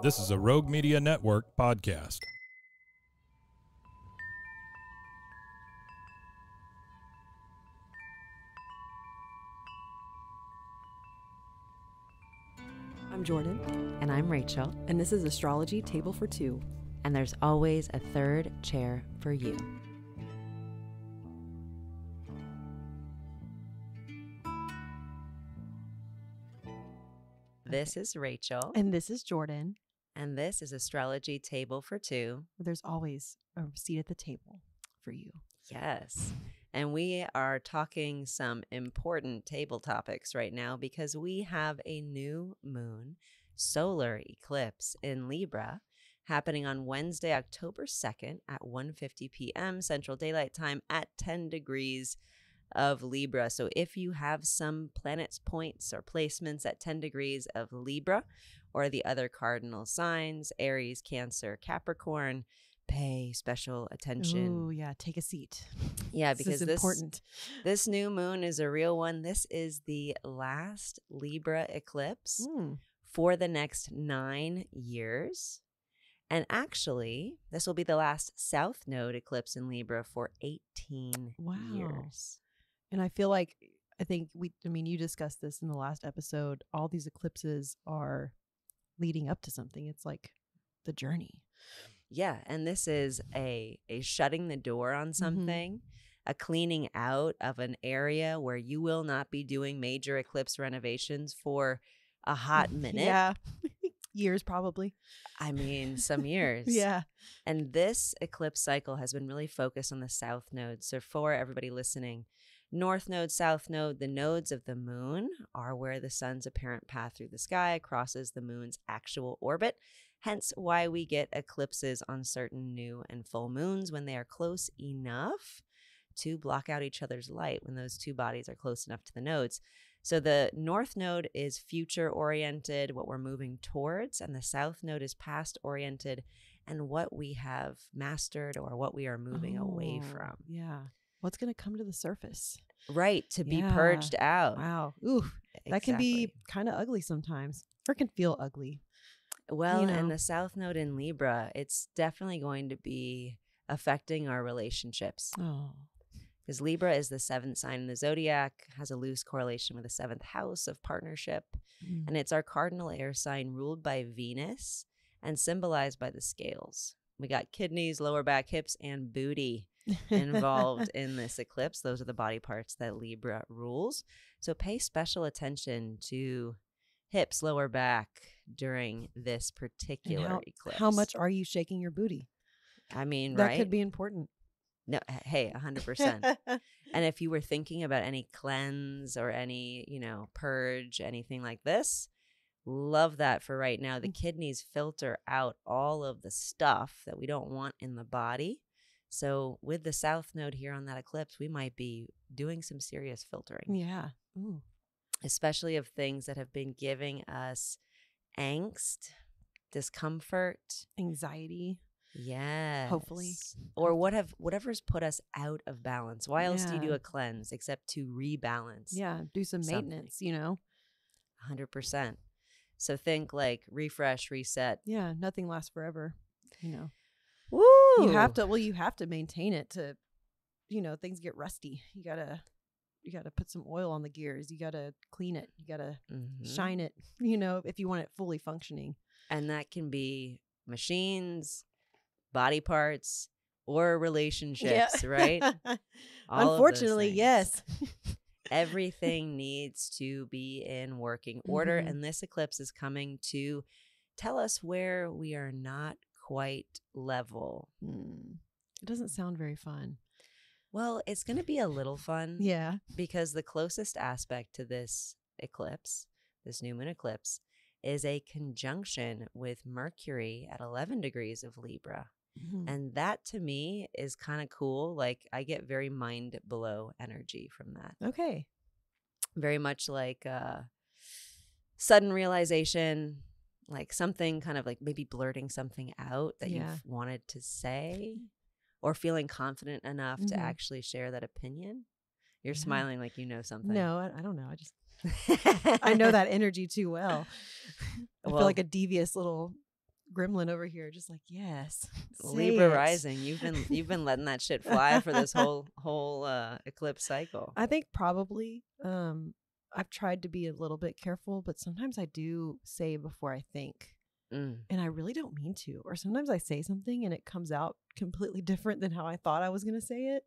This is a Rogue Media Network podcast. I'm Jordan. And I'm Rachel. And this is Astrology Table for Two. And there's always a third chair for you. This is Rachel. And this is Jordan. And this is Astrology Table for Two. There's always a seat at the table for you. Yes. And we are talking some important table topics right now because we have a new moon solar eclipse in Libra happening on Wednesday, October 2nd at 1:50 p.m. Central Daylight Time at 10 degrees of Libra. So if you have some planets, points, or placements at 10 degrees of Libra or the other cardinal signs, Aries, Cancer, Capricorn, pay special attention. Oh, yeah. Take a seat. Yeah, because this is important. This new moon is a real one. This is the last Libra eclipse for the next 9 years. And actually, this will be the last South Node eclipse in Libra for 18 years. And I feel like, you discussed this in the last episode. All these eclipses are leading up to something. It's like the journey. Yeah. And this is a shutting the door on something, a cleaning out of an area where you will not be doing major eclipse renovations for a hot minute. Yeah. Years, probably. I mean, some years. Yeah. And this eclipse cycle has been really focused on the South Node. So for everybody listening, North Node, South Node, the nodes of the moon are where the sun's apparent path through the sky crosses the moon's actual orbit. Hence why we get eclipses on certain new and full moons when they are close enough to block out each other's light, when those two bodies are close enough to the nodes. So the North Node is future-oriented, what we're moving towards, and the South Node is past-oriented and what we have mastered or what we are moving away from. Yeah. What's going to come to the surface? Right, to be purged out. Wow. Ooh, that can be kind of ugly sometimes, or can feel ugly. Well, and the South Node in Libra, it's definitely going to be affecting our relationships. Oh. Because Libra is the 7th sign in the zodiac, has a loose correlation with the 7th house of partnership. And it's our cardinal air sign ruled by Venus and symbolized by the scales. We got kidneys, lower back, hips, and booty involved in this eclipse. Those are the body parts that Libra rules. So pay special attention to hips, lower back during this particular eclipse. How much are you shaking your booty? I mean, that right? could be important. No, hey, 100%. And if you were thinking about any cleanse or any, purge, anything like this, love that for right now. The kidneys filter out all of the stuff that we don't want in the body. So with the South Node here on that eclipse, we might be doing some serious filtering. Yeah. Ooh. Especially of things that have been giving us angst, discomfort, anxiety. Yes. Hopefully. Or whatever's put us out of balance. Why else do you do a cleanse except to rebalance? Yeah. Do some maintenance, 100%. So think like refresh, reset. Yeah. Nothing lasts forever, Woo! You have to maintain it to, things get rusty. You gotta put some oil on the gears. You gotta clean it. You gotta shine it, if you want it fully functioning. And that can be machines, body parts, or relationships, right? Unfortunately, yes. Everything needs to be in working order. And this eclipse is coming to tell us where we are not quite level. It doesn't sound very fun. Well, it's going to be a little fun. Yeah. Because the closest aspect to this eclipse, this new moon eclipse, is a conjunction with Mercury at 11 degrees of Libra. And that to me is kind of cool. Like I get very mind blow energy from that. Okay. Very much like sudden realization, like something kind of like maybe blurting something out that you've wanted to say or feeling confident enough to actually share that opinion. You're smiling like you know something. No, I don't know. I know that energy too well. I feel like a devious little gremlin over here, just like, yes, Libra say it. rising. You've been letting that shit fly for this whole eclipse cycle. I think probably I've tried to be a little bit careful, but sometimes I do say before I think. And I really don't mean to. Or sometimes I say something and it comes out completely different than how I thought I was going to say it.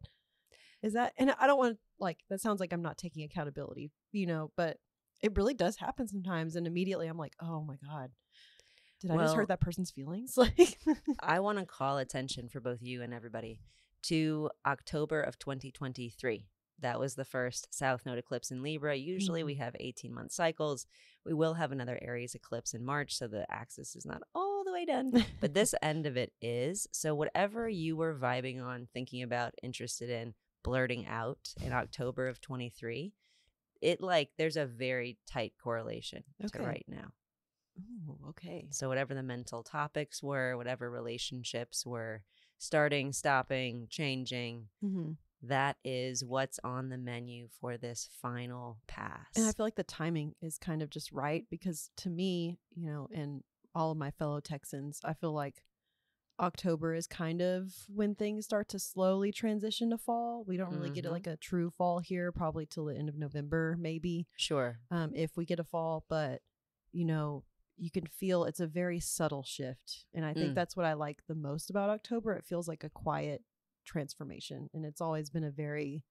Is that, and I don't want to, like, that sounds like I'm not taking accountability, but it really does happen sometimes. And immediately I'm like, oh my God, did I just hurt that person's feelings? Like, I want to call attention for both you and everybody to October of 2023. That was the first South Node eclipse in Libra. Usually we have 18-month cycles. We will have another Aries eclipse in March, so the axis is not all the way done. But this end of it is. So whatever you were vibing on, thinking about, interested in, blurting out in October of 23, there's a very tight correlation to right now. Ooh, okay. So whatever the mental topics were, whatever relationships were starting, stopping, changing, that is what's on the menu for this final pass. And I feel like the timing is kind of just right, because to me, and all of my fellow Texans, I feel like October is kind of when things start to slowly transition to fall. We don't really get like a true fall here, probably till the end of November, maybe. Sure. If we get a fall, but you can feel it's a very subtle shift. And I think that's what I like the most about October. It feels like a quiet transformation. And it's always been a very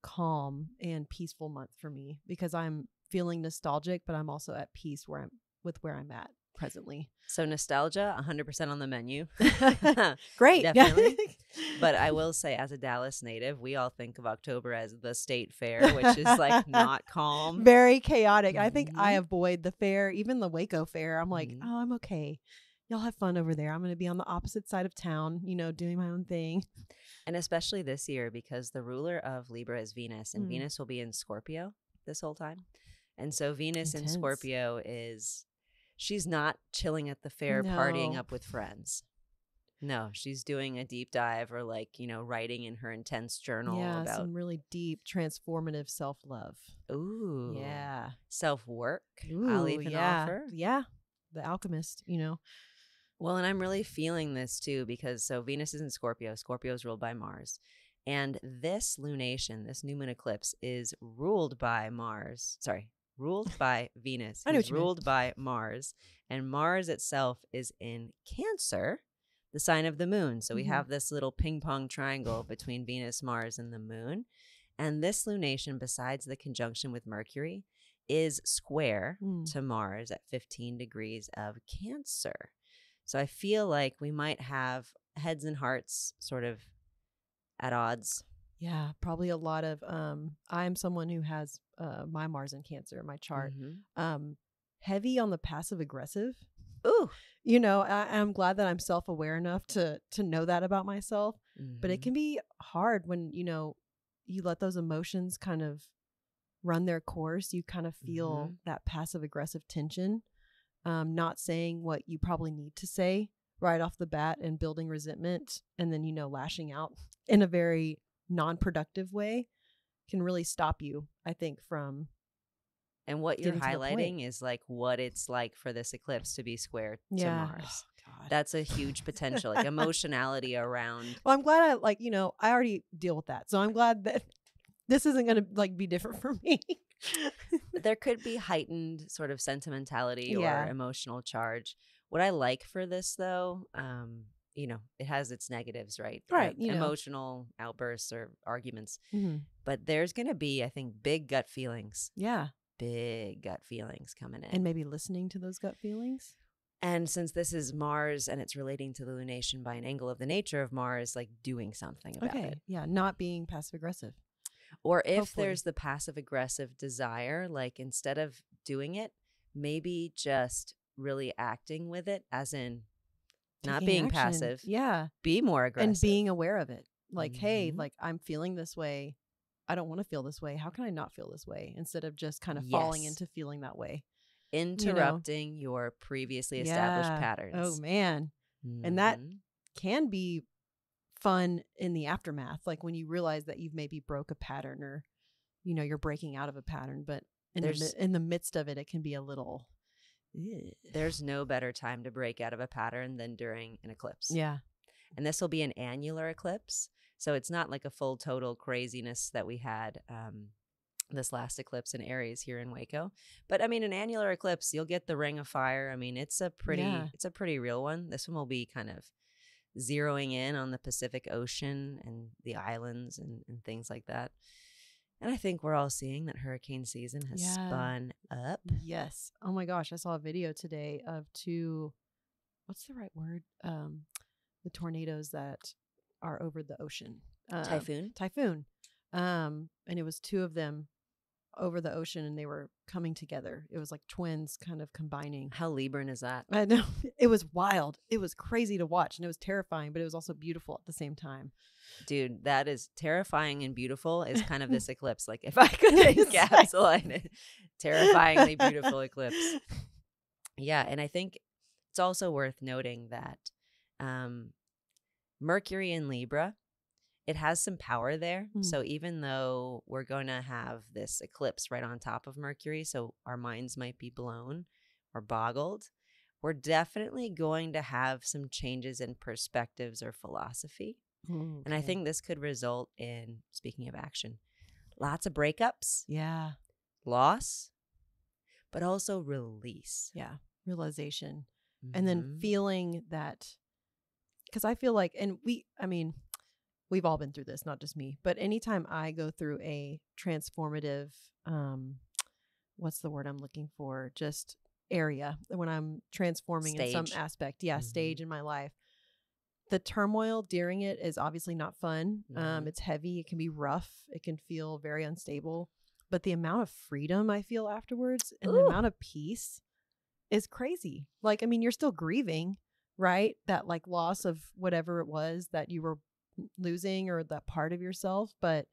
calm and peaceful month for me, because I'm feeling nostalgic, but I'm also at peace where I'm at presently. So nostalgia, 100% on the menu. Great. Definitely. But I will say, as a Dallas native, we all think of October as the state fair, which is like not calm. Very chaotic. I think I avoid the fair, even the Waco fair. I'm like, oh, I'm okay. Y'all have fun over there. I'm going to be on the opposite side of town, doing my own thing. And especially this year, because the ruler of Libra is Venus, and Venus will be in Scorpio this whole time. And so Venus in Scorpio she's not chilling at the fair, partying up with friends. No, she's doing a deep dive, or writing in her intense journal about some really deep, transformative self-love. Ooh. Yeah. Self-work. Ooh, I'll even offer. Yeah. The alchemist, Well, and I'm really feeling this too, because Venus is in Scorpio. Scorpio is ruled by Mars. And this lunation, this new moon eclipse, is ruled by Venus. It's ruled by Mars. And Mars itself is in Cancer, the sign of the moon. So we have this little ping pong triangle between Venus, Mars, and the moon. And this lunation, besides the conjunction with Mercury, is square to Mars at 15 degrees of Cancer. So I feel like we might have heads and hearts sort of at odds. Yeah, probably a lot of I'm someone who has my Mars in Cancer in my chart. Heavy on the passive aggressive. Ooh. I'm glad that I'm self-aware enough to know that about myself. But it can be hard when, you let those emotions kind of run their course. You kind of feel that passive aggressive tension, not saying what you probably need to say right off the bat, and building resentment, and then, lashing out in a very non-productive way can really stop you, I think, from. And what you're highlighting is like what it's like for this eclipse to be square to Mars. Oh, God. That's a huge potential, like emotionality around. Well, I'm glad I already deal with that. So I'm glad that this isn't going to be different for me. There could be heightened sort of sentimentality or emotional charge. What I like for this, though, it has its negatives, right? Right. Emotional outbursts or arguments. But there's going to be, I think, big gut feelings. Yeah. Big gut feelings coming in. And maybe listening to those gut feelings. And since this is Mars and it's relating to the lunation by an angle of the nature of Mars, like doing something about it. Yeah. Not being passive aggressive. Or if there's the passive aggressive desire, like instead of doing it, maybe just really acting with it, as in not being passive. Yeah. Be more aggressive. And being aware of it. Like, hey, I'm feeling this way. I don't want to feel this way. How can I not feel this way? Instead of just kind of falling into feeling that way. Interrupting your previously established patterns. Oh, man. And that can be fun in the aftermath. Like when you realize that you've maybe broke a pattern, or, you're breaking out of a pattern. But in the midst of it, it can be a little There's no better time to break out of a pattern than during an eclipse. Yeah. And this will be an annular eclipse. So it's not like a full total craziness that we had this last eclipse in Aries here in Waco. But I mean, an annular eclipse, you'll get the ring of fire. I mean, it's a pretty real one. This one will be kind of zeroing in on the Pacific Ocean and the islands and things like that. And I think we're all seeing that hurricane season has spun up. Yes. Oh my gosh. I saw a video today of two, what's the right word? The tornadoes that are over the ocean. Typhoon. And it was two of them over the ocean and they were coming together. It was like twins kind of combining. How Libran is that? I know. It was wild. It was crazy to watch and it was terrifying, but it was also beautiful at the same time. Dude, that is terrifying and beautiful is kind of this eclipse. Like if I could encapsulate it, terrifyingly beautiful eclipse. Yeah. And I think it's also worth noting that Mercury in Libra, it has some power there. So even though we're going to have this eclipse right on top of Mercury, so our minds might be blown or boggled, we're definitely going to have some changes in perspectives or philosophy. Okay. And I think this could result in, speaking of action, lots of breakups. Yeah. Loss, but also release. Yeah. Realization. And then feeling that, because I feel like, and we've all been through this, not just me, but anytime I go through a transformative, what's the word I'm looking for? Just area when I'm transforming in some aspect. Yeah. Stage in my life. The turmoil during it is obviously not fun. It's heavy. It can be rough. It can feel very unstable, but the amount of freedom I feel afterwards and the amount of peace is crazy. Like, I mean, you're still grieving, right? That like loss of whatever it was that you were losing or that part of yourself, but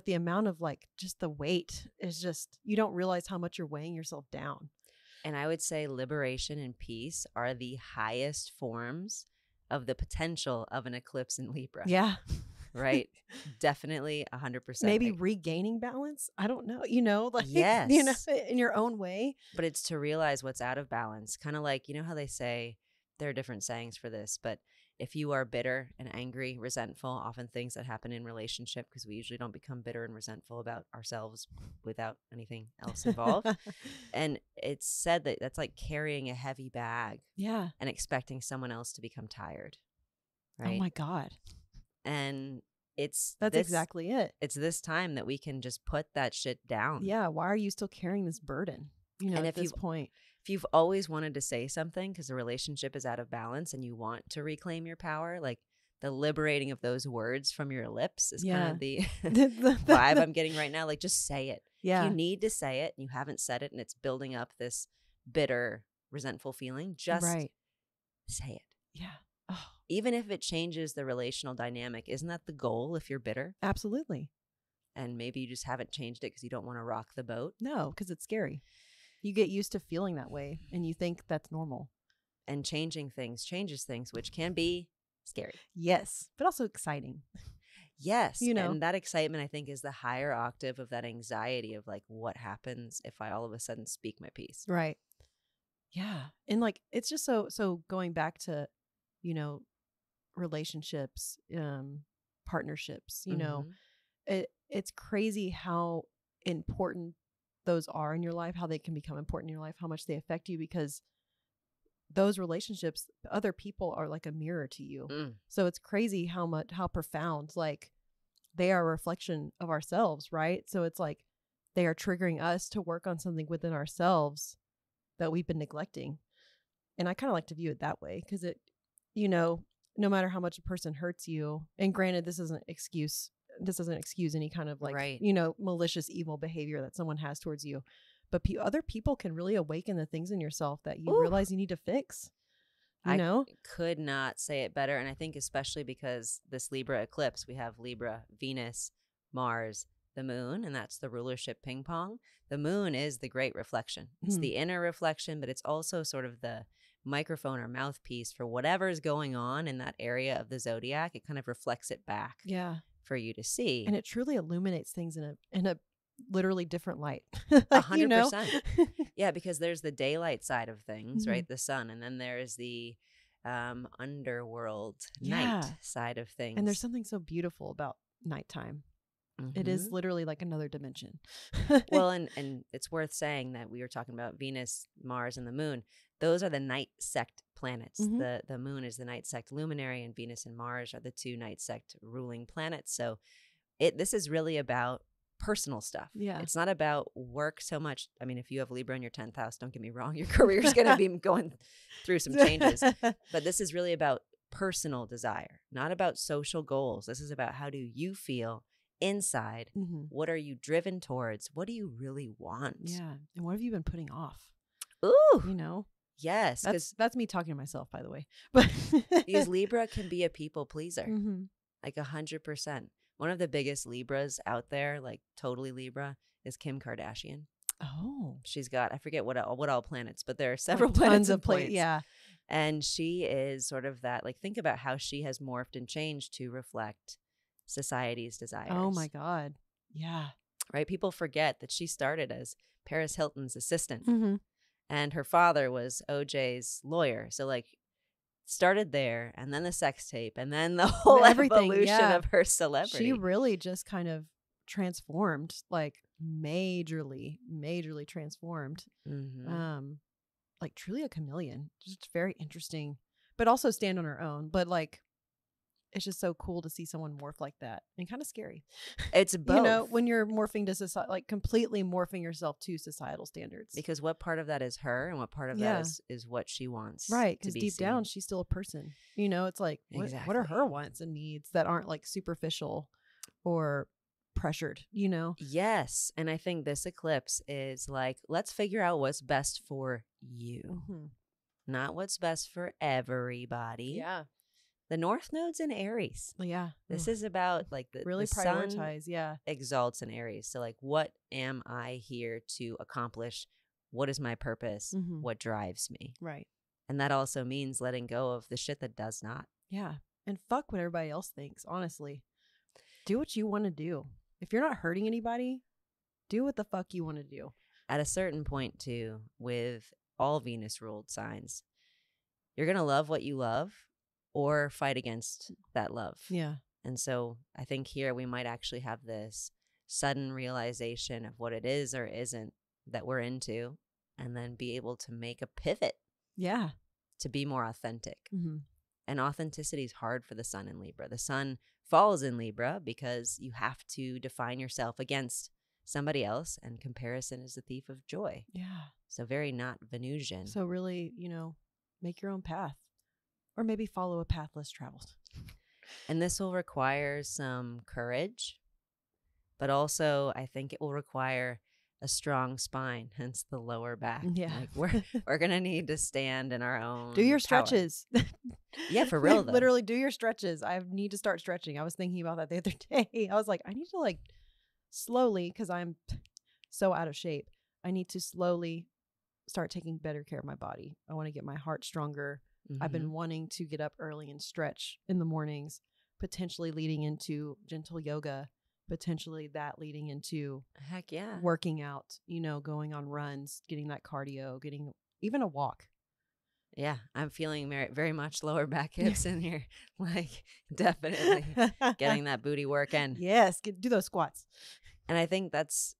the amount of like just the weight is just, you don't realize how much you're weighing yourself down. And I would say liberation and peace are the highest forms of the potential of an eclipse in Libra. Yeah. Right. Definitely 100%. Maybe regaining balance. I don't know, like, yes, in your own way. But it's to realize what's out of balance. Kind of like, how they say, there are different sayings for this, but if you are bitter and angry, resentful, often things that happen in relationship, because we usually don't become bitter and resentful about ourselves without anything else involved. And it's said that that's like carrying a heavy bag. Yeah. And expecting someone else to become tired. Right. Oh my God. And that's exactly it. It's this time that we can just put that shit down. Yeah. Why are you still carrying this burden? And at this point. If you've always wanted to say something because the relationship is out of balance and you want to reclaim your power, like the liberating of those words from your lips is kind of the vibe I'm getting right now. Like, just say it. Yeah. If you need to say it and you haven't said it and it's building up this bitter, resentful feeling, just say it. Yeah. Oh. Even if it changes the relational dynamic, isn't that the goal if you're bitter? Absolutely. And maybe you just haven't changed it because you don't want to rock the boat. No, because it's scary. You get used to feeling that way and you think that's normal. And changing things changes things, which can be scary. Yes, but also exciting. Yes. And that excitement, I think, is the higher octave of that anxiety of like, what happens if I all of a sudden speak my piece? Right. Yeah. And like, it's just so going back to, relationships, partnerships, it's crazy how important those are in your life, how they can become important in your life, how much they affect you, because those relationships, other people are like a mirror to you. So it's crazy how profound, like, they are a reflection of ourselves, right? So it's like they are triggering us to work on something within ourselves that we've been neglecting. And I kind of like to view it that way, because it, no matter how much a person hurts you, and granted, this doesn't excuse any kind of like, malicious, evil behavior that someone has towards you. But other people can really awaken the things in yourself that you realize you need to fix. I could not say it better. And I think especially because this Libra eclipse, we have Libra, Venus, Mars, the moon, and that's the rulership ping pong. The moon is the great reflection. It's the inner reflection, but it's also sort of the microphone or mouthpiece for whatever is going on in that area of the zodiac. It kind of reflects it back. Yeah. For you to see. And it truly illuminates things in a literally different light. 100%. Yeah, because there's the daylight side of things, Mhm. right? The sun, and then there's the underworld Yeah. night side of things. And there's something so beautiful about nighttime. It is literally like another dimension. Well, and it's worth saying that we were talking about Venus, Mars, and the moon. Those are the night sect planets. Mhm. The moon is the night sect luminary, and Venus and Mars are the two night sect ruling planets. So this is really about personal stuff. Yeah. It's not about work so much. I mean, if you have Libra in your 10th house, don't get me wrong, your career's going to be going through some changes. But this is really about personal desire, not about social goals. This is about how do you feel inside? Mhm. What are you driven towards? What do you really want? Yeah. And what have you been putting off? Ooh, You know? yes. Because That's me talking to myself, by the way. But Libra can be a people pleaser, Mhm. like 100%. One of the biggest Libras out there, like totally Libra, is Kim Kardashian. Oh. She's got, I forget what all planets, but there are several Like planets tons and of points. Yeah. And she is sort of that, like, think about how she has morphed and changed to reflect society's desires. Oh my God. Yeah. Right? People forget that she started as Paris Hilton's assistant, Mm-hmm. and her father was OJ's lawyer. So, like, started there, and then the sex tape, and then the whole Everything, evolution yeah. of her celebrity. She really just kind of transformed, like majorly transformed. Mhm. Like truly a chameleon. Just very interesting, but also stand on her own. But like, it's just so cool to see someone morph like that, and kind of scary. It's both. You know, when you're morphing to society, like completely morphing yourself to societal standards. Because what part of that is her, and what part of Yeah. that is what she wants. Right, to because be deep seen. down, she's still a person. You know, it's like, what are Exactly. her wants and needs that aren't like superficial or pressured, you know? Yes. And I think this eclipse is like, let's figure out what's best for you, Mm-hmm. not what's best for everybody. Yeah. The North Node's in Aries. Yeah. This is about like really the sun prioritize. Yeah. exalts in Aries. So, like, what am I here to accomplish? What is my purpose? Mhm. What drives me? Right. And that also means letting go of the shit that does not. Yeah. And fuck what everybody else thinks, honestly. Do what you want to do. If you're not hurting anybody, do what the fuck you want to do. At a certain point, too, with all Venus ruled signs, you're going to love what you love or fight against that love. Yeah. And so I think here we might actually have this sudden realization of what it is or isn't that we're into, and then be able to make a pivot Yeah. to be more authentic. Mm-hmm. And authenticity is hard for the sun in Libra. The sun falls in Libra because you have to define yourself against somebody else, and comparison is the thief of joy. Yeah. So very not Venusian. So really, you know, make your own path, or maybe follow a path less traveled. And this will require some courage, but also I think it will require a strong spine, hence the lower back. Yeah. Like we're going to need to stand in our own Do your power. stretches. Yeah, for real, Like, though. literally do your stretches. I need to start stretching. I was thinking about that the other day. I was like, I need to like slowly, because I'm so out of shape. I need to slowly start taking better care of my body. I want to get my heart stronger. I've been wanting to get up early and stretch in the mornings, potentially leading into gentle yoga, potentially that leading into Heck yeah. working out, you know, going on runs, getting that cardio, getting even a walk. Yeah, I'm feeling very, very much lower back hips in here. Like, definitely getting that booty work in. Yes, do those squats. And I think that's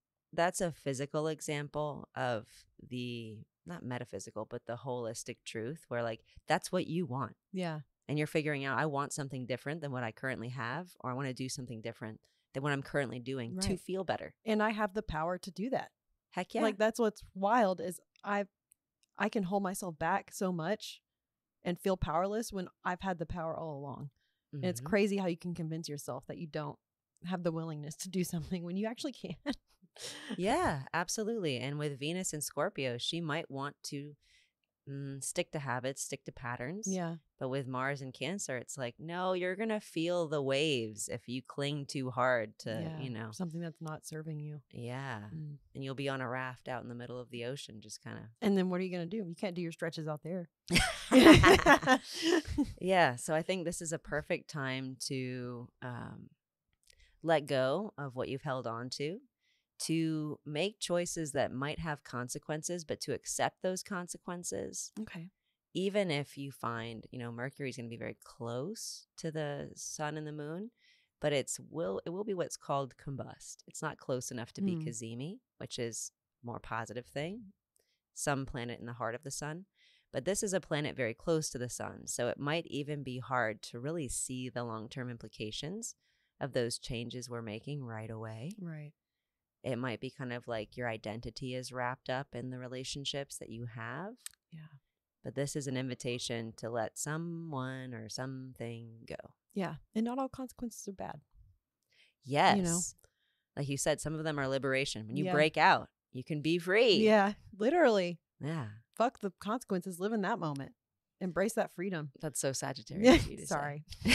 a physical example of the, not metaphysical, but the holistic truth where, like, that's what you want. Yeah. And you're figuring out, I want something different than what I currently have, or I want to do something different than what I'm currently doing to Right. feel better. And I have the power to do that. Heck yeah. Like, that's what's wild is I can hold myself back so much and feel powerless when I've had the power all along. And it's Mhm. crazy how you can convince yourself that you don't have the willingness to do something when you actually can. Yeah, absolutely. And with Venus and Scorpio, she might want to stick to habits, stick to patterns. Yeah. But with Mars and Cancer, it's like, no, you're going to feel the waves if you cling too hard to, Yeah. you know. Something that's not serving you. Yeah. Mm. And you'll be on a raft out in the middle of the ocean, just kind of. And then what are you going to do? You can't do your stretches out there. Yeah. So I think this is a perfect time to let go of what you've held on to to make choices that might have consequences, but to accept those consequences. Okay. Even if you find, Mercury's going to be very close to the sun and the moon, but it will be what's called combust. It's not close enough to be cazimi, which is a more positive thing, some planet in the heart of the sun. But this is a planet very close to the sun, so it might even be hard to really see the long-term implications of those changes we're making right away. Right. It might be kind of like your identity is wrapped up in the relationships that you have. Yeah. But this is an invitation to let someone or something go. Yeah. And not all consequences are bad. Yes. Like you said, some of them are liberation. When you Yeah. break out, you can be free. Yeah. Literally. Yeah. Fuck the consequences. Live in that moment. Embrace that freedom. That's so Sagittarius of you to Sorry. say.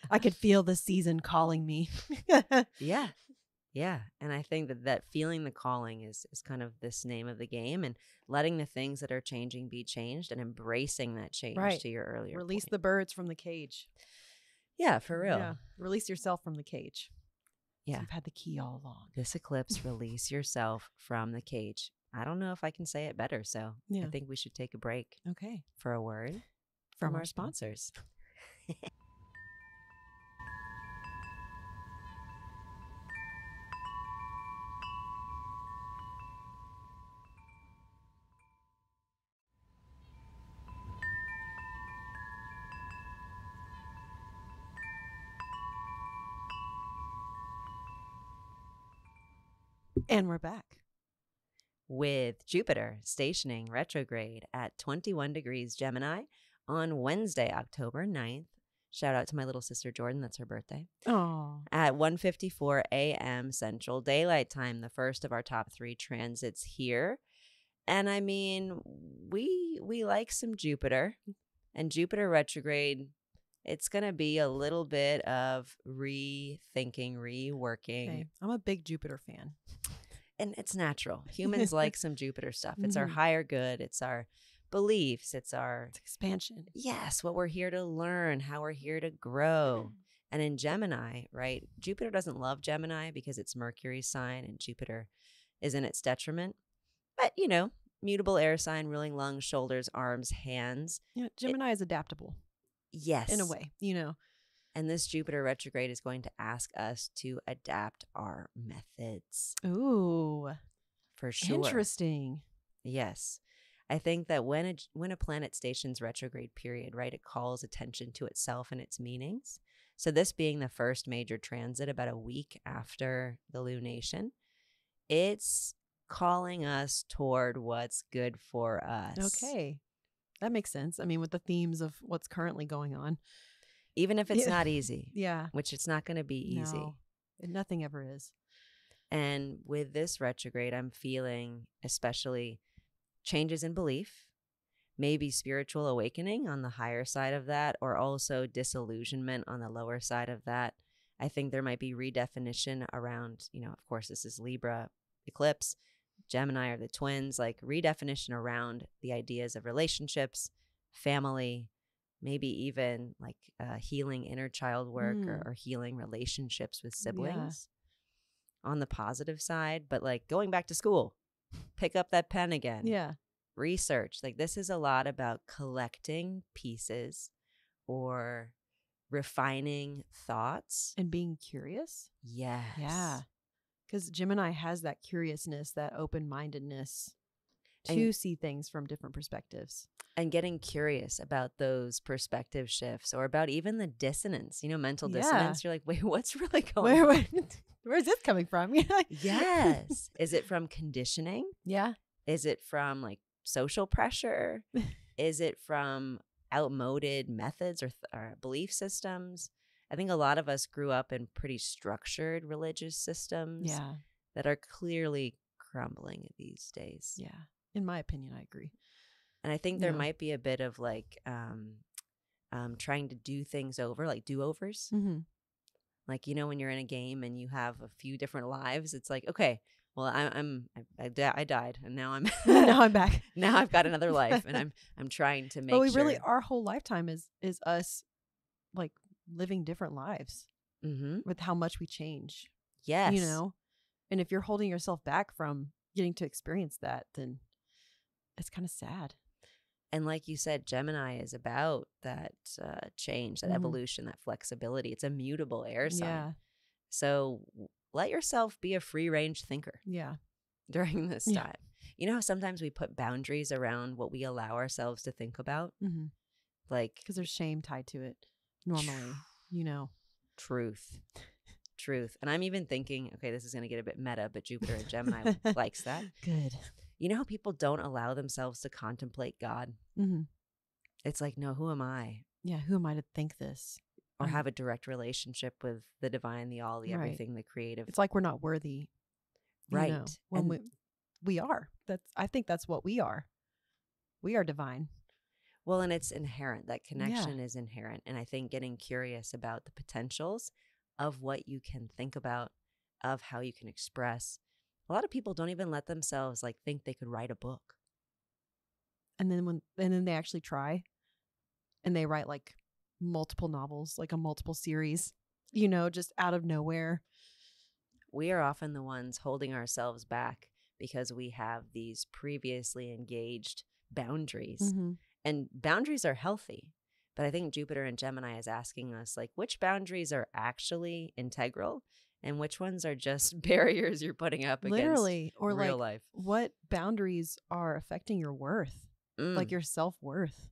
I could feel the season calling me. Yeah. Yeah. And I think that feeling the calling is kind of this name of the game, and letting the things that are changing be changed and embracing that change to your earlier Release point. the birds from the cage. Yeah, for real. Yeah. Release yourself from the cage. Yeah. So you've had the key all along. This eclipse, release yourself from the cage. I don't know if I can say it better, so I think we should take a break Okay. for a word from our sponsors. And we're back. With Jupiter stationing retrograde at 21 degrees Gemini on Wednesday, October 9th. Shout out to my little sister Jordan. That's her birthday. Oh. At 1:54 a.m. Central Daylight Time, the first of our top 3 transits here. And I mean, we like some Jupiter. And Jupiter retrograde, it's going to be a little bit of rethinking, reworking. Okay. I'm a big Jupiter fan. And it's natural. Humans like some Jupiter stuff. It's our higher good. It's our beliefs. It's expansion. Yes, what we're here to learn, how we're here to grow. And in Gemini, right? Jupiter doesn't love Gemini because it's Mercury's sign and Jupiter is in its detriment. But, mutable air sign, ruling lungs, shoulders, arms, hands. Yeah, Gemini is adaptable. Yes. In a way, And this Jupiter retrograde is going to ask us to adapt our methods. Ooh. For sure. Interesting. Yes. I think that when a planet stations retrograde period, right, it calls attention to itself and its meanings. So this being the first major transit about a week after the lunation, it's calling us toward what's good for us. Okay. That makes sense. I mean, with the themes of what's currently going on. Even if it's not easy. Yeah. Which it's not going to be easy. No, nothing ever is. And with this retrograde, I'm feeling especially changes in belief, maybe spiritual awakening on the higher side of that, or also disillusionment on the lower side of that. I think there might be redefinition around, of course, this is Libra, Eclipse, Gemini are the twins, like redefinition around the ideas of relationships, family, maybe even like healing inner child work or healing relationships with siblings on the positive side. But like going back to school, pick up that pen again. Yeah. Research. Like this is a lot about collecting pieces or refining thoughts. And being curious. Yes. Yeah. Because Gemini has that curiousness, that open-mindedness to see things from different perspectives. And getting curious about those perspective shifts or about even the dissonance, mental dissonance. You're like, wait, what's really going on? Where's this coming from? Yes. Is it from conditioning? Yeah. Is it from like social pressure? Is it from outmoded methods or belief systems? I think a lot of us grew up in pretty structured religious systems that are clearly crumbling these days. Yeah. In my opinion, I agree. And I think there might be a bit of like trying to do things over, like do-overs. Mm-hmm. Like, when you're in a game and you have a few different lives, it's like, okay, well, I died and now I'm now I'm back. Now I've got another life and I'm trying to make But we sure. really, our whole lifetime is us like living different lives with how much we change. Yes. And if you're holding yourself back from getting to experience that, then it's kind of sad. And like you said, Gemini is about that change, that evolution, that flexibility. It's a mutable air sign. Yeah. So let yourself be a free range thinker Yeah. during this time. You know how sometimes we put boundaries around what we allow ourselves to think about? Mm-hmm. Like, because there's shame tied to it normally, you know. Truth. And I'm even thinking, okay, this is going to get a bit meta, but Jupiter and Gemini likes that. Good. You know how people don't allow themselves to contemplate God? Mm-hmm. It's like, no, who am I? Yeah, who am I to think this? Or have a direct relationship with the divine, the all, the everything, the creative. It's like we're not worthy. Right. You know, when we are. I think that's what we are. We are divine. Well, and it's inherent. That connection is inherent. And I think getting curious about the potentials of what you can think about, of how you can express. A lot of people don't even let themselves like think they could write a book. And then they actually try and they write like multiple novels, like a multiple series, you know, just out of nowhere. We are often the ones holding ourselves back because we have these previously engaged boundaries. Mm-hmm. And boundaries are healthy. But I think Jupiter and Gemini is asking us, like, which boundaries are actually integral and which ones are just barriers you're putting up Literally, against or real like life. What boundaries are affecting your worth, like your self-worth?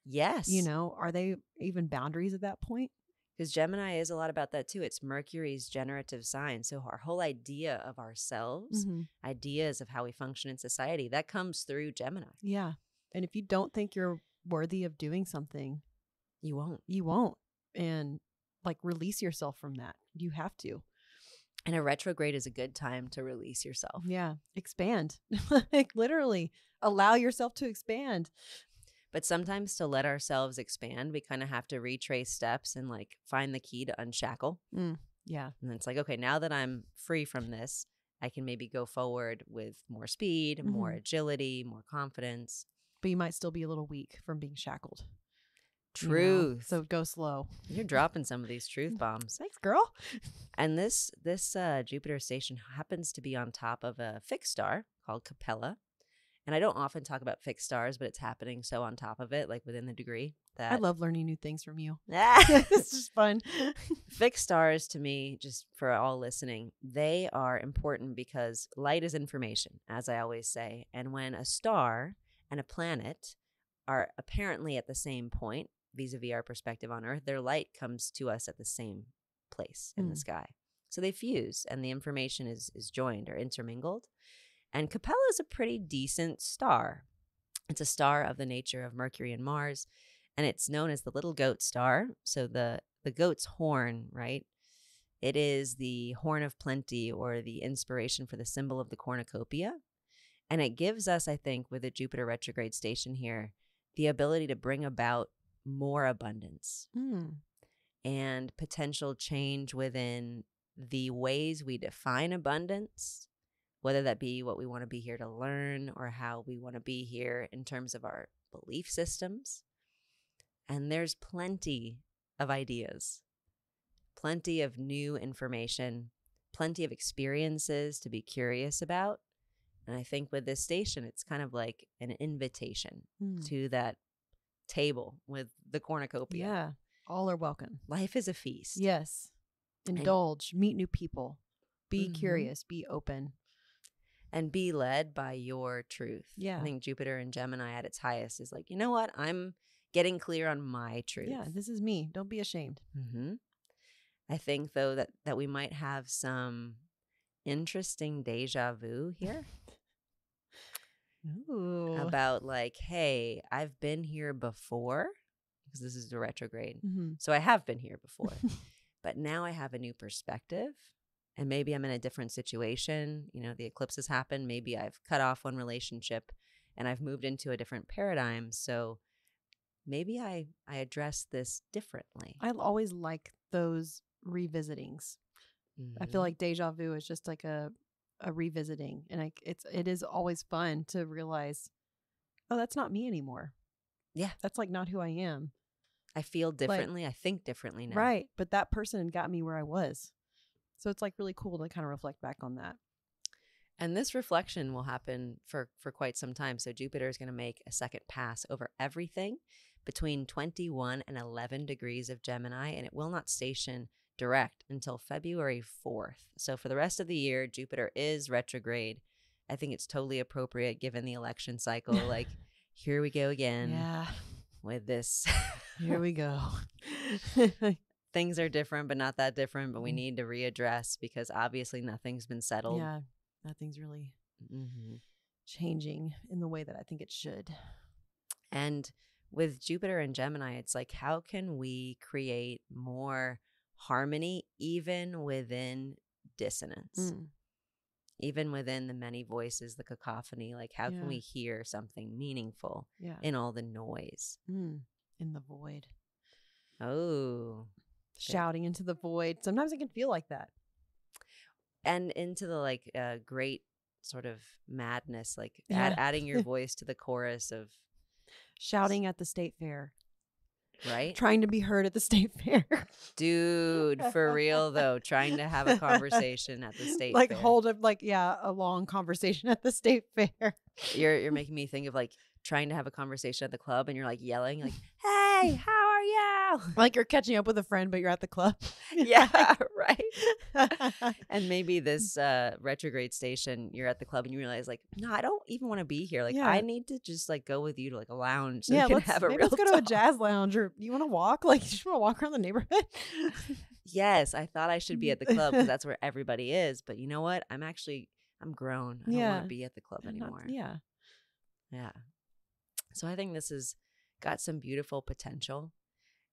Yes. You know, are they even boundaries at that point? Because Gemini is a lot about that too. It's Mercury's generative sign. So our whole idea of ourselves, ideas of how we function in society, that comes through Gemini. Yeah. And if you don't think you're worthy of doing something, you won't. You won't. And like release yourself from that. You have to. And a retrograde is a good time to release yourself. Yeah. Expand. Like literally allow yourself to expand. But sometimes to let ourselves expand, we kind of have to retrace steps and like find the key to unshackle. Yeah. And it's like, okay, now that I'm free from this, I can maybe go forward with more speed, more agility, more confidence. But you might still be a little weak from being shackled. Truth. You know? So go slow. You're dropping some of these truth bombs. Thanks, girl. And this Jupiter station happens to be on top of a fixed star called Capella. And I don't often talk about fixed stars, but it's happening so on top of it, like within the degree. That I love learning new things from you. It's just fun. Fixed stars, to me, just for all listening, they are important because light is information, as I always say. And when a star and a planet are apparently at the same point, vis-a-vis our perspective on Earth, their light comes to us at the same place in the sky. So they fuse and the information is joined or intermingled. And Capella is a pretty decent star. It's a star of the nature of Mercury and Mars, and it's known as the little goat star. So the goat's horn, right? It is the horn of plenty or the inspiration for the symbol of the cornucopia. And it gives us, I think, with a Jupiter retrograde station here, the ability to bring about more abundance and potential change within the ways we define abundance, whether that be what we want to be here to learn or how we want to be here in terms of our belief systems. And there's plenty of ideas, plenty of new information, plenty of experiences to be curious about. And I think with this station, it's kind of like an invitation to that table with the cornucopia. Yeah. All are welcome. Life is a feast. Yes. Indulge, meet new people, be curious, be open. And be led by your truth. Yeah. I think Jupiter and Gemini at its highest is like, you know what? I'm getting clear on my truth. Yeah, this is me. Don't be ashamed. I think, though, that we might have some interesting deja vu here. Ooh. About like, hey, I've been here before, because this is the retrograde. So I have been here before, but now I have a new perspective and maybe I'm in a different situation. You know, the eclipse has happened. Maybe I've cut off one relationship and I've moved into a different paradigm. So maybe I address this differently. I always like those revisitings. I feel like deja vu is just like a revisiting, and it is always fun to realize, oh, that's not me anymore. Yeah, that's like not who I am. I feel differently. Like, I think differently now. Right, but that person got me where I was, so it's like really cool to kind of reflect back on that. And this reflection will happen for quite some time. So Jupiter is going to make a second pass over everything between 21 and 11 degrees of Gemini, and it will not station direct until February 4th. So for the rest of the year, Jupiter is retrograde. I think it's totally appropriate given the election cycle. Like, here we go again Yeah. with this. Here we go. Things are different, but not that different, but we need to readdress because obviously nothing's been settled. Yeah. Nothing's really Mm-hmm. changing in the way that I think it should. And with Jupiter and Gemini, it's like, how can we create more harmony even within dissonance? Even within the many voices, the cacophony? Like, how can we hear something meaningful in all the noise? In the void. Oh. Shouting into the void. Sometimes it can feel like that. And into the like great sort of madness, like adding your voice to the chorus of shouting at the state fair, right? Trying to be heard at the state fair. Dude, for real though, trying to have a conversation at the state fair. Hold up, a long conversation at the state fair. You're making me think of like trying to have a conversation at the club and you're like yelling like, "Hey, how are you?" Like you're catching up with a friend, but you're at the club. Yeah, right. And maybe this retrograde station, you're at the club and you realize like, no, I don't even want to be here. Like, I need to just like go with you to like a lounge. So we can have a real let's go to a jazz lounge, or you want to walk? Like, you just want to walk around the neighborhood? Yes, I thought I should be at the club because that's where everybody is. But you know what? I'm grown. I don't want to be at the club anymore. Yeah. So I think this has got some beautiful potential.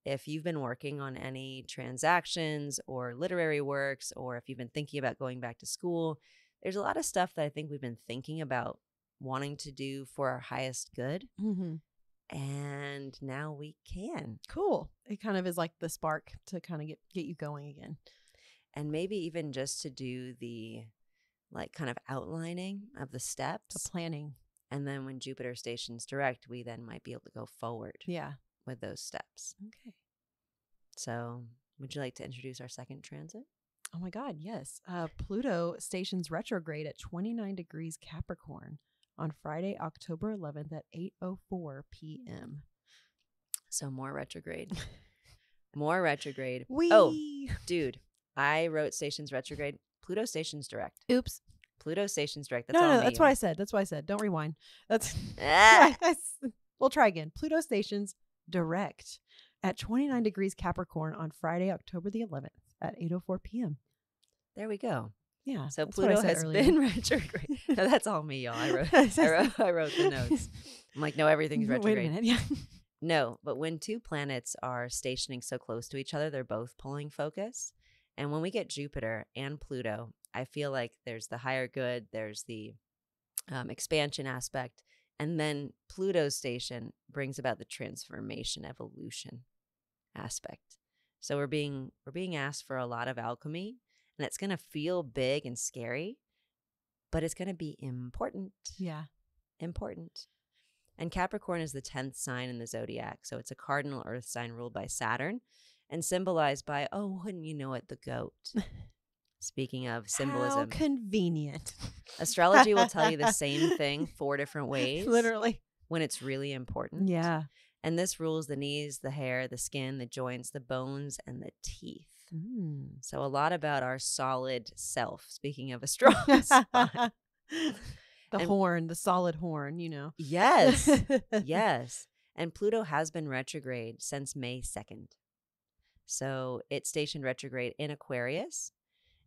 If you've been working on any transactions or literary works, or if you've been thinking about going back to school, there's a lot of stuff that I think we've been thinking about wanting to do for our highest good. Mm-hmm. And now we can. Cool. It kind of is like the spark to kind of get you going again. And maybe even just to do the like kind of outlining of the steps. The planning. And then when Jupiter stations direct, we then might be able to go forward. Yeah. With those steps. Okay. So would you like to introduce our second transit? Oh my God, yes. Pluto stations retrograde at 29 degrees Capricorn on Friday, October 11th at 8:04 p.m. So more retrograde. More retrograde. Whee! Oh, dude, I wrote stations retrograde. Pluto stations direct. Oops. Pluto stations direct. That's no, all that's what I said. That's what I said. Don't rewind. That's We'll try again. Pluto stations direct at 29 degrees Capricorn on Friday, October the 11th at 8:04 p.m. There we go. Yeah. So Pluto has been retrograde. No, that's all me, y'all. I wrote the notes. I'm like, no, everything's retrograde. Wait a minute. Yeah. No, but when two planets are stationing so close to each other, they're both pulling focus. And when we get Jupiter and Pluto, I feel like there's the higher good, there's the expansion aspect. And then Pluto's station brings about the transformation, evolution aspect. So we're being asked for a lot of alchemy, and it's going to feel big and scary, but it's going to be important. Yeah. Important. And Capricorn is the 10th sign in the zodiac. So it's a cardinal earth sign ruled by Saturn and symbolized by, oh, wouldn't you know it, the goat. Speaking of symbolism. How convenient. Astrology will tell you the same thing 4 different ways. Literally. When it's really important. Yeah. And this rules the knees, the hair, the skin, the joints, the bones, and the teeth. So a lot about our solid self, speaking of a strong spine. The solid horn, you know. Yes. Yes. And Pluto has been retrograde since May 2nd. So it's stationed retrograde in Aquarius.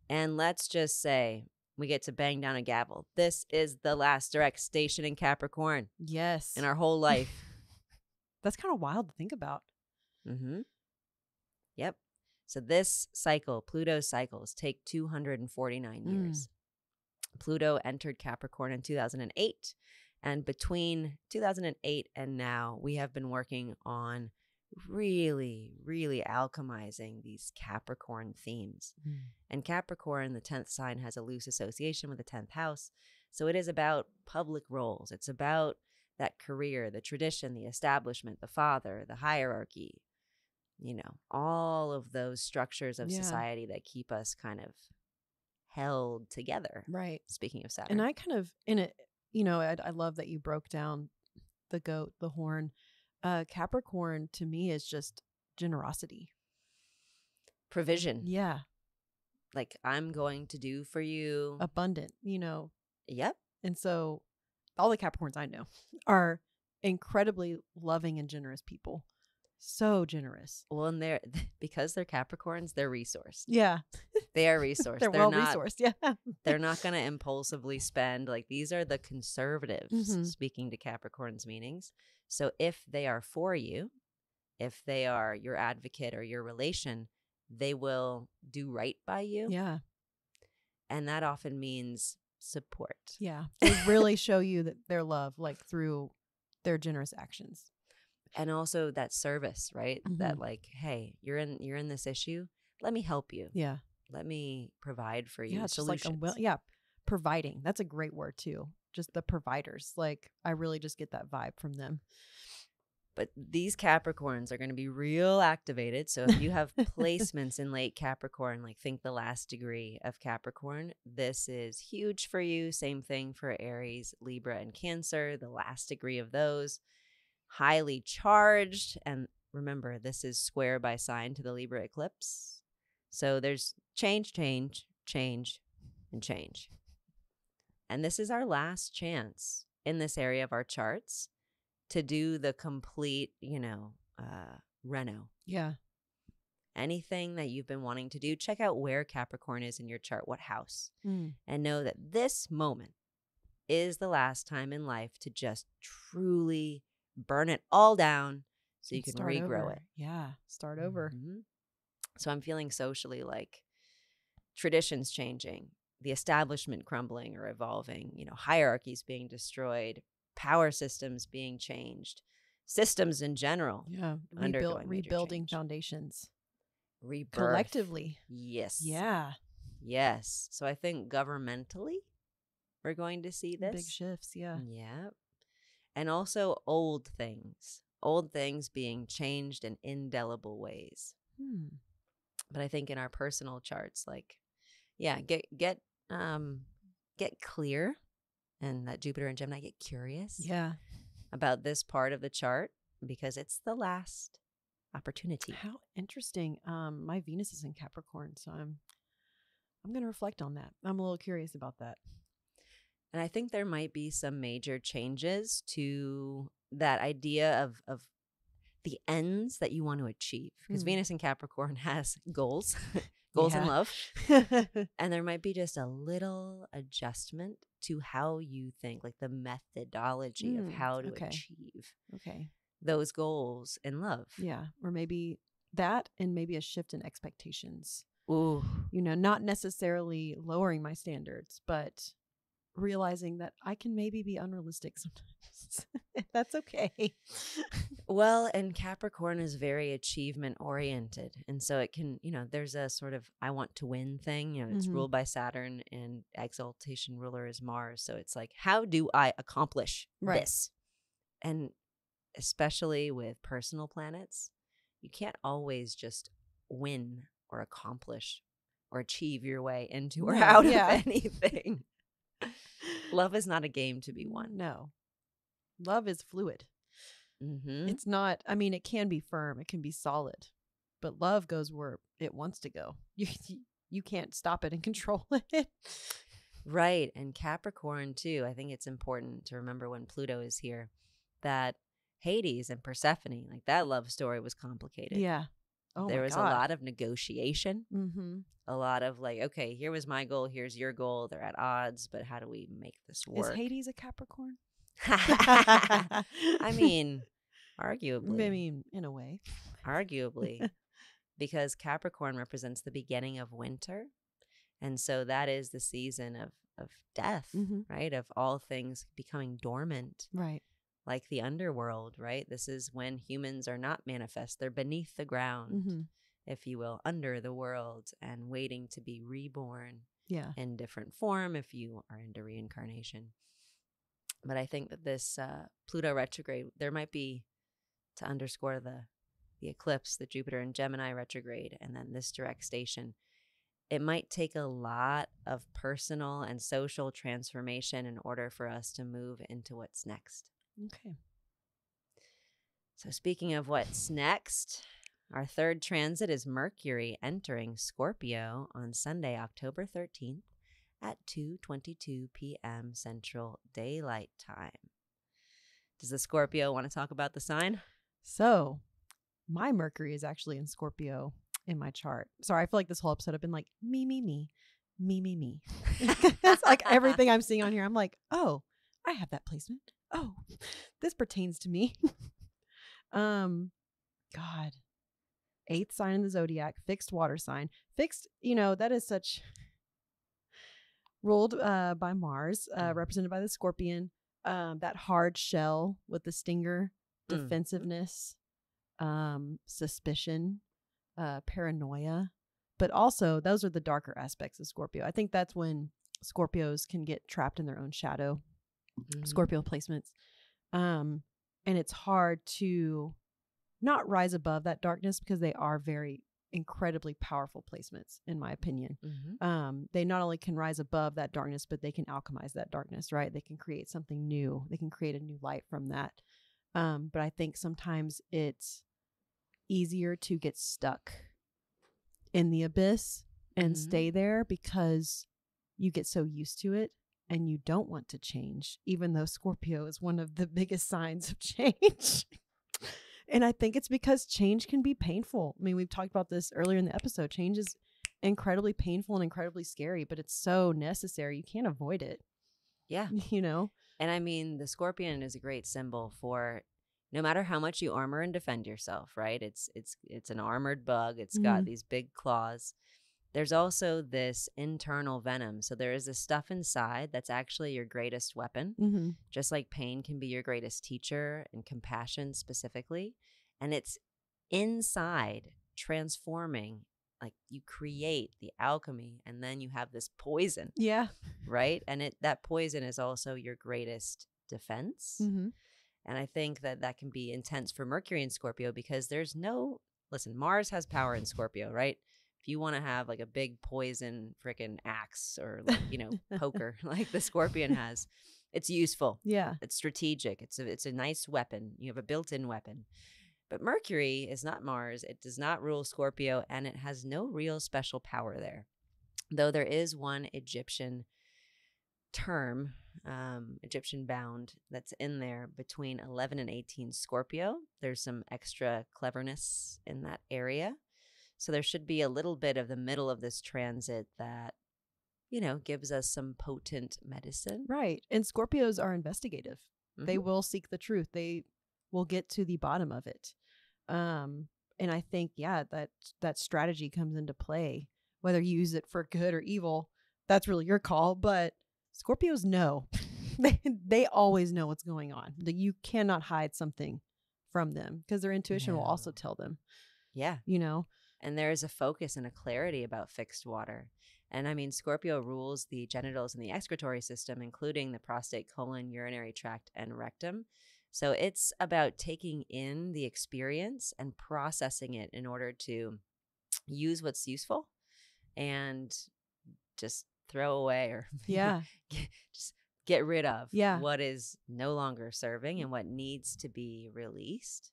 And let's just say we get to bang down a gavel. This is the last direct station in Capricorn. Yes. In our whole life. That's kind of wild to think about. Mm-hmm. Yep. So this cycle, Pluto's cycles, take 249 years. Pluto entered Capricorn in 2008. And between 2008 and now, we have been working on really, really alchemizing these Capricorn themes. And Capricorn, the 10th sign, has a loose association with the 10th house. So it is about public roles. It's about that career, the tradition, the establishment, the father, the hierarchy, you know, all of those structures of society that keep us kind of held together. Right. Speaking of Saturn. And I kind of, in it, you know, I love that you broke down the goat, the horn. Capricorn to me is just generosity. Provision. Yeah. Like, I'm going to do for you. Abundant, you know. Yep. And so all the Capricorns I know are incredibly loving and generous people. So generous. Well, and because they're Capricorns, they're resourced. Yeah. They are resourced. They're well resourced. Yeah. They're not going to impulsively spend. Like, these are the conservatives speaking to Capricorn's meanings. So if they are for you, if they are your advocate or your relation, they will do right by you. Yeah. And that often means support. Yeah. They really show you that their love, like through their generous actions. And also that service, right? That like, hey, you're in this issue. Let me help you. Yeah. Let me provide for you. Yeah. It's just solutions. like, providing. That's a great word too. Just the providers. Like, I really just get that vibe from them. But these Capricorns are going to be real activated. So if you have placements in late Capricorn, like think the last degree of Capricorn, this is huge for you. Same thing for Aries, Libra, and Cancer. The last degree of those, highly charged. And remember, this is square by sign to the Libra eclipse. So there's change, and change. And this is our last chance in this area of our charts to do the complete, reno. Yeah. Anything that you've been wanting to do, check out where Capricorn is in your chart, what house, and know that this moment is the last time in life to just truly burn it all down so you can regrow it. Yeah. Start over. So I'm feeling socially like traditions changing, the establishment crumbling or evolving, hierarchies being destroyed, power systems being changed, systems in general. Yeah. Rebuilding foundations. Rebirth. Collectively. Yes. Yeah. Yes. So I think governmentally, we're going to see this. Big shifts. Yeah. Yeah. And also old things being changed in indelible ways. But I think in our personal charts, like, yeah, get clear. And that Jupiter and Gemini, get curious about this part of the chart because it's the last opportunity. How interesting. My Venus is in Capricorn, so I'm going to reflect on that. I'm a little curious about that. And I think there might be some major changes to that idea of the ends that you want to achieve because Venus in Capricorn has goals. Goals in love. And there might be just a little adjustment to how you think, like the methodology of how to achieve those goals in love. Yeah. Or maybe that and maybe a shift in expectations. Ooh. Not necessarily lowering my standards, but realizing that I can maybe be unrealistic sometimes. That's okay. Well, and Capricorn is very achievement oriented. And so it can, there's a sort of I want to win thing. It's ruled by Saturn and exaltation ruler is Mars. So it's like, how do I accomplish this? And especially with personal planets, you can't always just win or accomplish or achieve your way into or out of anything. Love is not a game to be won. No. Love is fluid. It's not, it can be firm, it can be solid, but love goes where it wants to go. You can't stop it and control it. Right. And Capricorn too, I think it's important to remember when Pluto is here that Hades and Persephone, like that love story was complicated. Yeah. Oh, there was a lot of negotiation, a lot of like, okay, here was my goal, here's your goal. They're at odds, but how do we make this work? Is Hades a Capricorn? Arguably. In a way. Arguably. Because Capricorn represents the beginning of winter. And so that is the season of death, right? Of all things becoming dormant. Right. Like the underworld, right? This is when humans are not manifest. They're beneath the ground, if you will, under the world and waiting to be reborn in different form if you are into reincarnation. But I think that this Pluto retrograde, there might be, to underscore the eclipse, the Jupiter and Gemini retrograde, and then this direct station, it might take a lot of personal and social transformation in order for us to move into what's next. Okay. So speaking of what's next, our third transit is Mercury entering Scorpio on Sunday, October 13th at 2:22 p.m. Central Daylight Time. Does the Scorpio want to talk about the sign? So my Mercury is actually in Scorpio in my chart. Sorry, I feel like this whole episode I've been like, me. It's like everything I'm seeing on here. I'm like, oh, I have that placement. Oh, this pertains to me. God. 8th sign in the zodiac, fixed water sign. Fixed, that is such ruled by Mars, represented by the scorpion. That hard shell with the stinger, defensiveness, suspicion, paranoia. But also, those are the darker aspects of Scorpio. I think that's when Scorpios can get trapped in their own shadow. Scorpio placements. And it's hard to not rise above that darkness because they are very incredibly powerful placements, in my opinion. They not only can rise above that darkness, but they can alchemize that darkness, right? They can create something new. They can create a new light from that. But I think sometimes it's easier to get stuck in the abyss and stay there because you get so used to it and you don't want to change, even though Scorpio is one of the biggest signs of change. And I think it's because change can be painful. I mean, we've talked about this earlier in the episode. Change is incredibly painful and incredibly scary, but it's so necessary. You can't avoid it. Yeah. And I mean, the scorpion is a great symbol for no matter how much you armor and defend yourself, right? It's an armored bug. It's got these big claws. There's also this internal venom. So there is this stuff inside that's actually your greatest weapon, just like pain can be your greatest teacher and compassion specifically. And it's inside transforming, like you create the alchemy and then you have this poison. Yeah. Right? And that poison is also your greatest defense. And I think that can be intense for Mercury in Scorpio because listen, Mars has power in Scorpio, right? If you want to have like a big poison freaking axe or like, poker like the scorpion has, it's useful. Yeah. It's strategic. It's a nice weapon. You have a built-in weapon. But Mercury is not Mars. It does not rule Scorpio and it has no real special power there. Though there is one Egyptian term, Egyptian bound, that's in there between 11 and 18 Scorpio. There's some extra cleverness in that area. So there should be a little bit of the middle of this transit that, gives us some potent medicine. Right. And Scorpios are investigative. They will seek the truth. They will get to the bottom of it. And I think, that strategy comes into play. Whether you use it for good or evil, that's really your call. But Scorpios know. They always know what's going on. You cannot hide something from them because their intuition will also tell them. Yeah. And there is a focus and a clarity about fixed water. And I mean, Scorpio rules the genitals and the excretory system, including the prostate, colon, urinary tract, and rectum. So it's about taking in the experience and processing it in order to use what's useful and just throw away or just get rid of what is no longer serving and what needs to be released.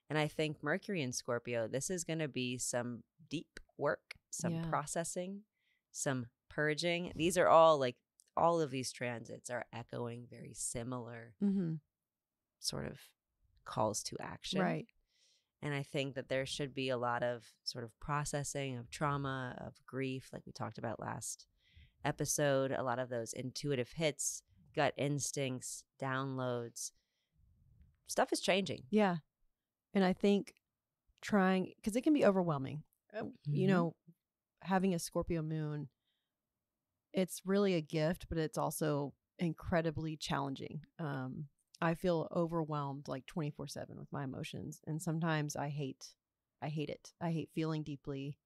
And I think Mercury in Scorpio, this is going to be some deep work, some processing, some purging. These are all of these transits are echoing very similar sort of calls to action. Right. And I think that there should be a lot of sort of processing of trauma, of grief, like we talked about last episode, a lot of those intuitive hits, gut instincts, downloads. Stuff is changing. Yeah. And I think because it can be overwhelming, having a Scorpio moon, it's really a gift, but it's also incredibly challenging. I feel overwhelmed like 24/7 with my emotions. And sometimes I hate it. I hate feeling deeply.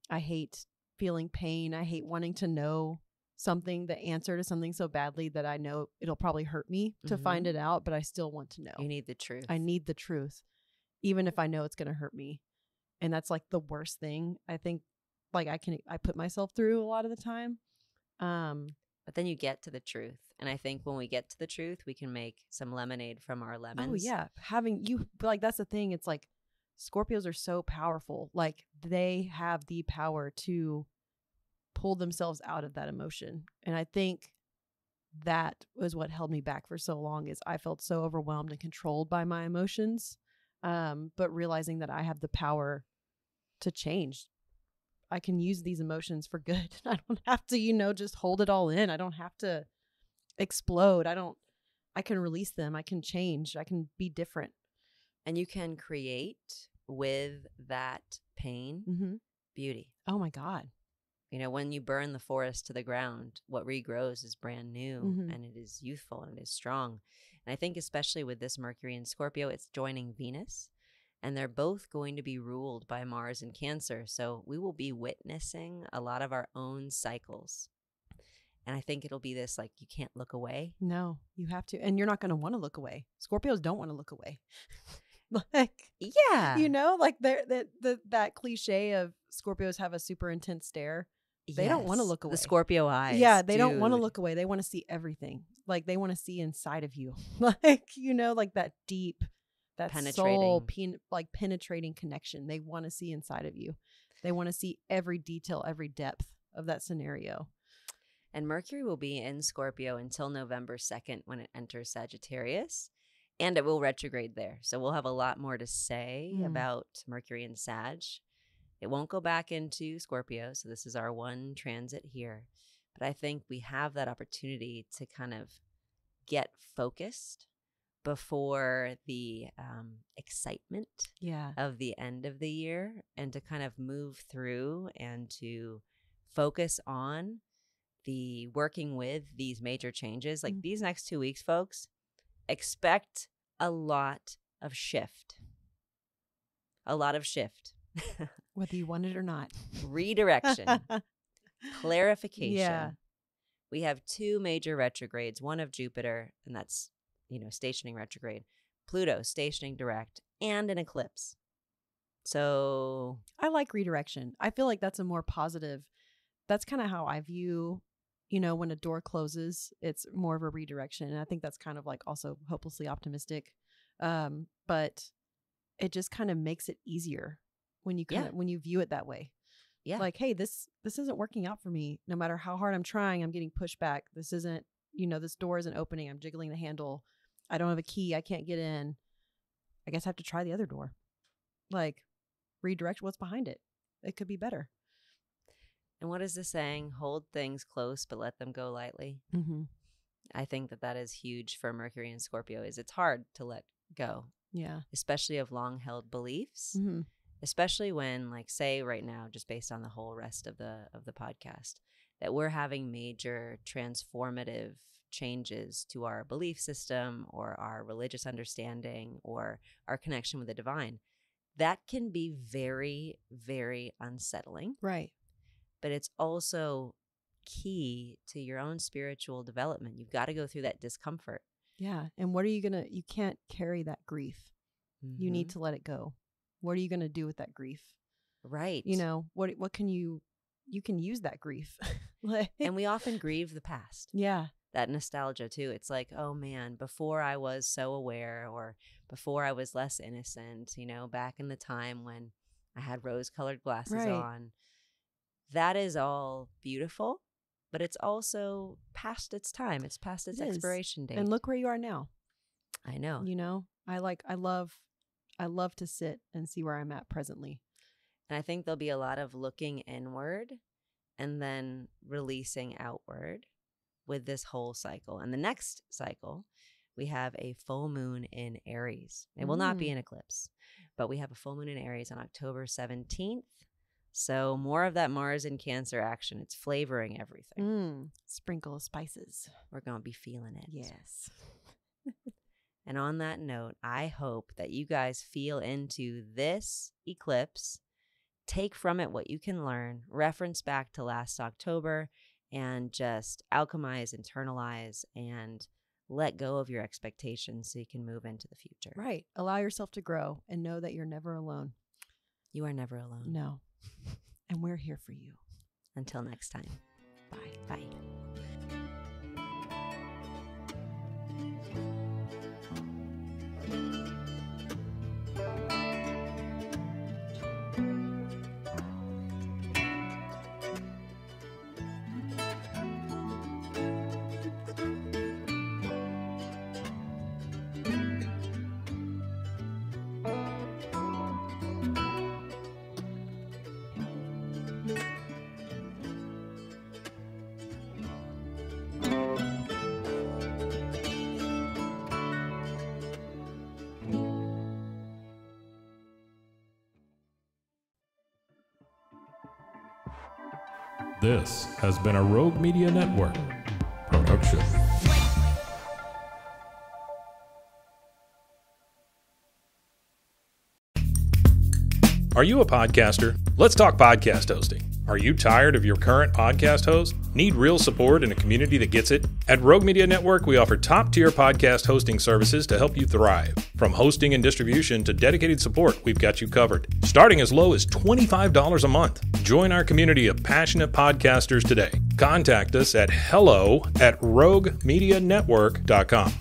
I hate feeling pain. I hate wanting to know the answer to something so badly that I know it'll probably hurt me to find it out, but I still want to know. You need the truth. I need the truth, even if I know it's going to hurt me. And that's like the worst thing. I think like I put myself through a lot of the time. But then you get to the truth. And I think when we get to the truth, we can make some lemonade from our lemons. Oh yeah. Like, that's the thing. It's like Scorpios are so powerful. Like, they have the power to pull themselves out of that emotion. And I think that was what held me back for so long, is I felt so overwhelmed and controlled by my emotions. But realizing that I have the power to change. I can use these emotions for good. I don't have to, just hold it all in. I don't have to explode. I can release them. I can change. I can be different. And you can create with that pain beauty. Oh my God. When you burn the forest to the ground, what regrows is brand new and it is youthful and it is strong. And I think especially with this Mercury in Scorpio, it's joining Venus. And they're both going to be ruled by Mars in Cancer. So we will be witnessing a lot of our own cycles. And I think it'll be this, like, you can't look away. No, you have to. And you're not going to want to look away. Scorpios don't want to look away. Like, yeah. Like that cliche of Scorpios have a super intense stare. They don't want to look away. The Scorpio eyes. Yeah, they don't want to look away. They want to see everything. Like, they want to see inside of you. Like, like that deep, that soul, penetrating connection. They want to see inside of you. They want to see every detail, every depth of that scenario. And Mercury will be in Scorpio until November 2nd when it enters Sagittarius. And it will retrograde there. So we'll have a lot more to say about Mercury and Sag. It won't go back into Scorpio. So this is our one transit here. But I think we have that opportunity to kind of get focused before the excitement of the end of the year, and to kind of move through and to focus on the working with these major changes. Like these next 2 weeks, folks, expect a lot of shift. A lot of shift. Whether you want it or not. Redirection. Clarification. Yeah. We have 2 major retrogrades, one of Jupiter, and that's, stationing retrograde, Pluto stationing direct, and an eclipse. So I like redirection. I feel like that's a more positive, that's kind of how I view, when a door closes, it's more of a redirection. And I think that's kind of like also hopelessly optimistic. But it just kind of makes it easier when you when you view it that way. Yeah. Like, hey, this isn't working out for me. No matter how hard I'm trying, I'm getting pushed back. This isn't, this door isn't opening. I'm jiggling the handle. I don't have a key. I can't get in. I guess I have to try the other door. Like, redirect what's behind it. It could be better. And what is the saying? Hold things close, but let them go lightly. I think that is huge for Mercury and Scorpio. Is it's hard to let go. Yeah. Especially of long held beliefs. Especially when, like, say right now, just based on the whole rest of the podcast, that we're having major transformative changes to our belief system or our religious understanding or our connection with the divine. That can be very, very unsettling. Right. But it's also key to your own spiritual development. You've got to go through that discomfort. Yeah. And what are you you can't carry that grief. You need to let it go. What are you going to do with that grief? Right. What can you can use that grief. And we often grieve the past. Yeah. That nostalgia too. It's like, oh man, before I was so aware, or before I was less innocent, back in the time when I had rose-colored glasses on. That is all beautiful, but it's also past its time. It's past its expiration date. And look where you are now. I know. I love to sit and see where I'm at presently. And I think there'll be a lot of looking inward and then releasing outward with this whole cycle. And the next cycle, we have a full moon in Aries. It will not be an eclipse, but we have a full moon in Aries on October 17th. So more of that Mars in Cancer action. It's flavoring everything. Sprinkle of spices. We're going to be feeling it. Yes. And on that note, I hope that you guys feel into this eclipse, take from it what you can learn, reference back to last October, and just alchemize, internalize, and let go of your expectations so you can move into the future. Right. Allow yourself to grow and know that you're never alone. You are never alone. No. And we're here for you. Until next time. Bye. Bye. This has been a Rogue Media Network production. Are you a podcaster? Let's talk podcast hosting. Are you tired of your current podcast host? Need real support in a community that gets it? At Rogue Media Network, we offer top-tier podcast hosting services to help you thrive. From hosting and distribution to dedicated support, we've got you covered. Starting as low as $25 a month. Join our community of passionate podcasters today. Contact us at hello@roguemedianetwork.com.